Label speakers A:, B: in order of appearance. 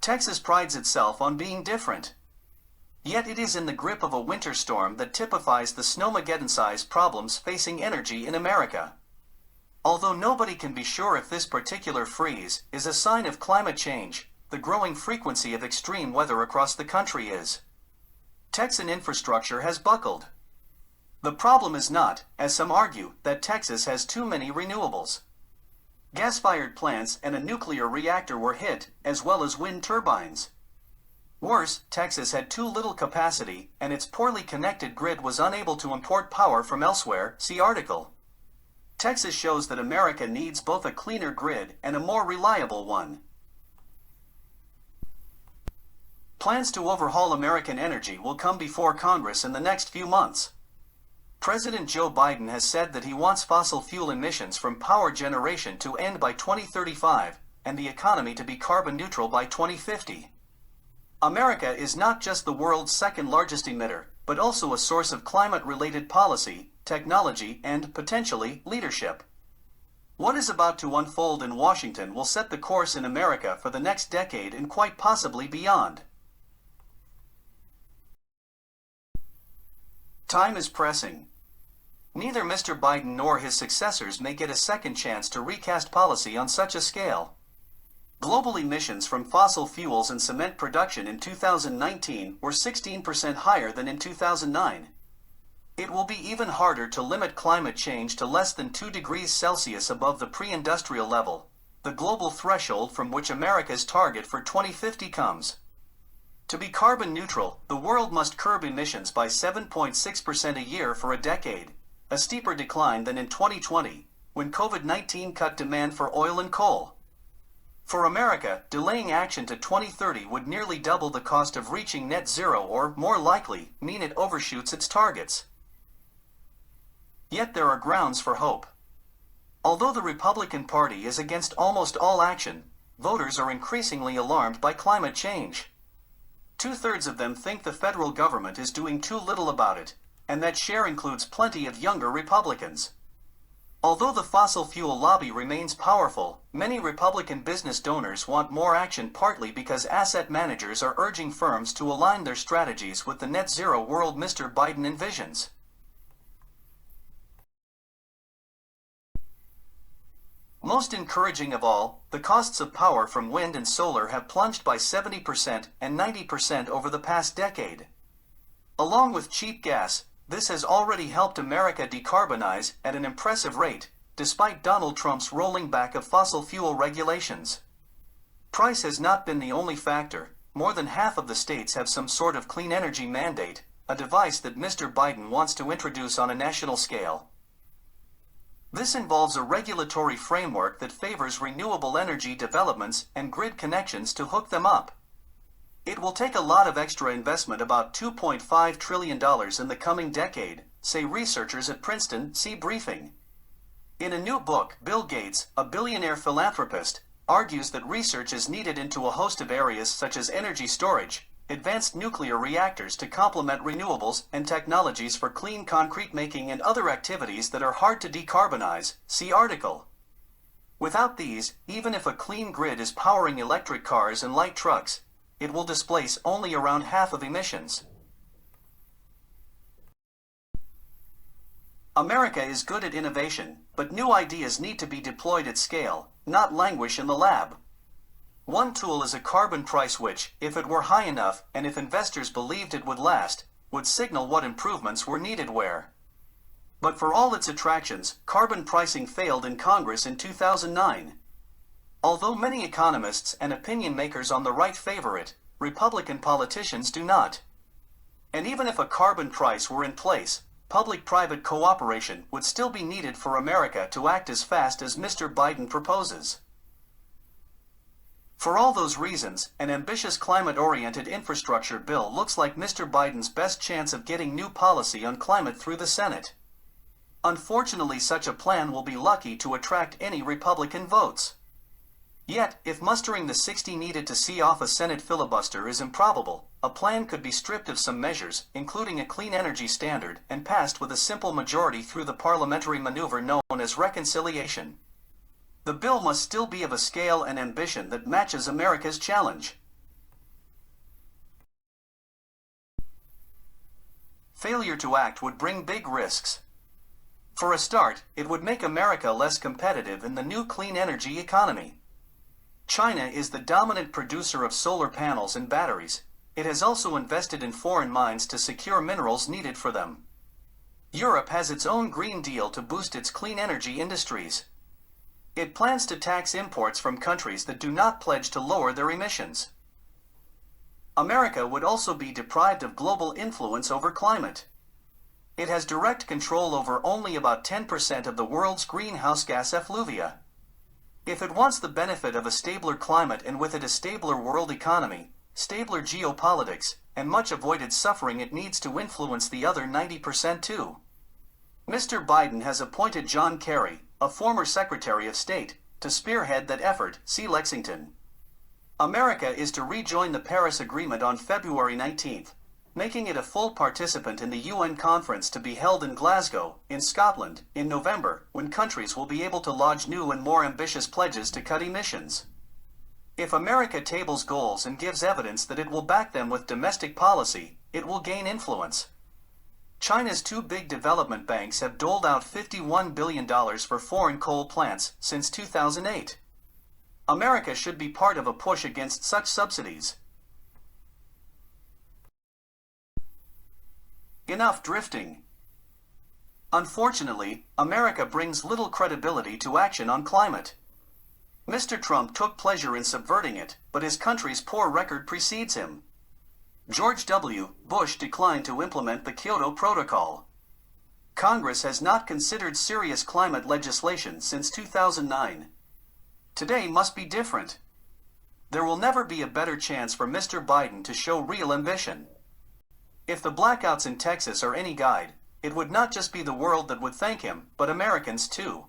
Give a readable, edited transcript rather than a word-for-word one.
A: Texas prides itself on being different. Yet it is in the grip of a winter storm that typifies the snowmageddon-sized problems facing energy in America. Although nobody can be sure if this particular freeze is a sign of climate change, the growing frequency of extreme weather across the country is. Texan infrastructure has buckled. The problem is not, as some argue, that Texas has too many renewables. Gas-fired plants and a nuclear reactor were hit, as well as wind turbines. Worse, Texas had too little capacity, and its poorly connected grid was unable to import power from elsewhere, see article. Texas shows that America needs both a cleaner grid and a more reliable one. Plans to overhaul American energy will come before Congress in the next few months. President Joe Biden has said that he wants fossil fuel emissions from power generation to end by 2035, and the economy to be carbon neutral by 2050. America is not just the world's second largest emitter, but also a source of climate-related policy, technology, and, potentially, leadership. What is about to unfold in Washington will set the course in America for the next decade and quite possibly beyond. Time is pressing. Neither Mr. Biden nor his successors may get a second chance to recast policy on such a scale. Global emissions from fossil fuels and cement production in 2019 were 16% higher than in 2009. It will be even harder to limit climate change to less than 2 degrees Celsius above the pre-industrial level, the global threshold from which America's target for 2050 comes. To be carbon neutral, the world must curb emissions by 7.6% a year for a decade, a steeper decline than in 2020, when COVID-19 cut demand for oil and coal. For America, delaying action to 2030 would nearly double the cost of reaching net zero or, more likely, mean it overshoots its targets. Yet there are grounds for hope. Although the Republican Party is against almost all action, voters are increasingly alarmed by climate change. 2/3 of them think the federal government is doing too little about it, and that share includes plenty of younger Republicans. Although the fossil fuel lobby remains powerful, many Republican business donors want more action, partly because asset managers are urging firms to align their strategies with the net zero world Mr. Biden envisions. Most encouraging of all, the costs of power from wind and solar have plunged by 70% and 90% over the past decade. Along with cheap gas, this has already helped America decarbonize at an impressive rate, despite Donald Trump's rolling back of fossil fuel regulations. Price has not been the only factor. More than half of the states have some sort of clean energy mandate, a device that Mr. Biden wants to introduce on a national scale. This involves a regulatory framework that favors renewable energy developments and grid connections to hook them up. It will take a lot of extra investment, about $2.5 trillion in the coming decade, say researchers at Princeton, see briefing. In a new book, Bill Gates, a billionaire philanthropist, argues that research is needed into a host of areas such as energy storage, advanced nuclear reactors to complement renewables, and technologies for clean concrete making and other activities that are hard to decarbonize, see article. Without these, even if a clean grid is powering electric cars and light trucks, it will displace only around half of emissions. America is good at innovation, but new ideas need to be deployed at scale, not languish in the lab. One tool is a carbon price which, if it were high enough and if investors believed it would last, would signal what improvements were needed where. But for all its attractions, carbon pricing failed in Congress in 2009. Although many economists and opinion makers on the right favor it, Republican politicians do not. And even if a carbon price were in place, public-private cooperation would still be needed for America to act as fast as Mr. Biden proposes. For all those reasons, an ambitious climate-oriented infrastructure bill looks like Mr. Biden's best chance of getting new policy on climate through the Senate. Unfortunately, such a plan will be lucky to attract any Republican votes. Yet, if mustering the 60 needed to see off a Senate filibuster is improbable, a plan could be stripped of some measures, including a clean energy standard, and passed with a simple majority through the parliamentary maneuver known as reconciliation. The bill must still be of a scale and ambition that matches America's challenge. Failure to act would bring big risks. For a start, it would make America less competitive in the new clean energy economy. China is the dominant producer of solar panels and batteries. It has also invested in foreign mines to secure minerals needed for them. Europe has its own Green Deal to boost its clean energy industries. It plans to tax imports from countries that do not pledge to lower their emissions. America would also be deprived of global influence over climate. It has direct control over only about 10% of the world's greenhouse gas effluvia. If it wants the benefit of a stabler climate and with it a stabler world economy, stabler geopolitics, and much avoided suffering, it needs to influence the other 90% too. Mr. Biden has appointed John Kerry, a former Secretary of State, to spearhead that effort, see Lexington. America is to rejoin the Paris Agreement on February 19th, making it a full participant in the UN conference to be held in Glasgow, in Scotland, in November, when countries will be able to lodge new and more ambitious pledges to cut emissions. If America tables goals and gives evidence that it will back them with domestic policy, it will gain influence. China's two big development banks have doled out $51 billion for foreign coal plants since 2008. America should be part of a push against such subsidies. Enough drifting. Unfortunately, America brings little credibility to action on climate. Mr. Trump took pleasure in subverting it, but his country's poor record precedes him. George W. Bush declined to implement the Kyoto Protocol. Congress has not considered serious climate legislation since 2009. Today must be different. There will never be a better chance for Mr. Biden to show real ambition. If the blackouts in Texas are any guide, it would not just be the world that would thank him, but Americans too.